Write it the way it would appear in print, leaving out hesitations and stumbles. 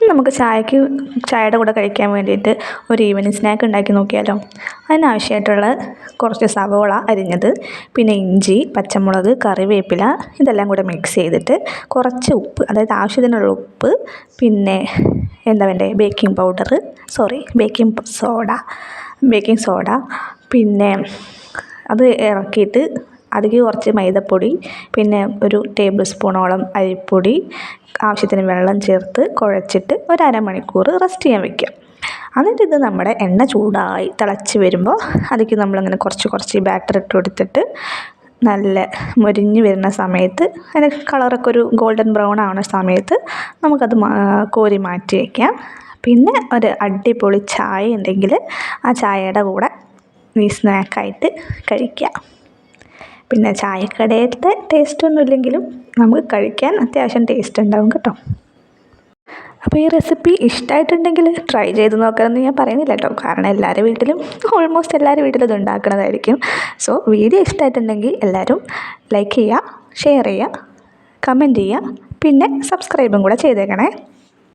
നമുക്ക് ചായയുടെ കൂടെ കഴിക്കാൻ വേണ്ടിയിട്ട് ഒരു ഈവനിങ് സ്നാക്ക് ഉണ്ടാക്കി നോക്കിയാലോ. അതിനാവശ്യമായിട്ടുള്ള കുറച്ച് സവോള അരിഞ്ഞത്, പിന്നെ ഇഞ്ചി, പച്ചമുളക്, കറിവേപ്പില ഇതെല്ലാം കൂടെ മിക്സ് ചെയ്തിട്ട് കുറച്ച് ഉപ്പ്, അതായത് ആവശ്യത്തിനുള്ള ഉപ്പ്, പിന്നെ എന്താ വേണ്ടേ ബേക്കിംഗ് സോഡ, പിന്നെ അത് ഇറക്കിയിട്ട് അതിലേക്ക് കുറച്ച് മൈദപ്പൊടി, പിന്നെ ഒരു ടേബിൾ സ്പൂണോളം അരിപ്പൊടി, ആവശ്യത്തിന് വെള്ളം ചേർത്ത് കുഴച്ചിട്ട് ഒരു അരമണിക്കൂർ റെസ്റ്റ് ചെയ്യാൻ വയ്ക്കുക. എന്നിട്ട് ഇത് നമ്മുടെ എണ്ണ ചൂടായി തിളച്ച് വരുമ്പോൾ അതിലേക്ക് നമ്മളിങ്ങനെ കുറച്ച് ബാറ്റർ ഇട്ട് കൊടുത്തിട്ട് നല്ല മൊരിഞ്ഞ് വരുന്ന സമയത്ത്, അതിൻ്റെ കളറൊക്കെ ഒരു ഗോൾഡൻ ബ്രൗൺ ആവുന്ന സമയത്ത് നമുക്കത് കോരി മാറ്റി വയ്ക്കാം. പിന്നെ ഒരു അടിപൊളി ചായ ഉണ്ടെങ്കിൽ ആ ചായയുടെ കൂടെ ഈ സ്നാക്കായിട്ട് കഴിക്കുക. പിന്നെ ചായക്കടയിലത്തെ ടേസ്റ്റൊന്നും ഇല്ലെങ്കിലും നമുക്ക് കഴിക്കാൻ അത്യാവശ്യം ടേസ്റ്റ് ഉണ്ടാവും കേട്ടോ. അപ്പോൾ ഈ റെസിപ്പി ഇഷ്ടമായിട്ടുണ്ടെങ്കിൽ ട്രൈ ചെയ്ത് നോക്കാമെന്ന് ഞാൻ പറയുന്നില്ല കേട്ടോ, കാരണം ഓൾമോസ്റ്റ് എല്ലാവരുടെ വീട്ടിലും ഇത് ഉണ്ടാക്കുന്നതായിരിക്കും. സോ വീഡിയോ ഇഷ്ടമായിട്ടുണ്ടെങ്കിൽ എല്ലാവരും ലൈക്ക് ചെയ്യുക, ഷെയർ ചെയ്യുക, കമൻറ്റ് ചെയ്യുക, പിന്നെ സബ്സ്ക്രൈബും കൂടെ ചെയ്തേക്കണേ.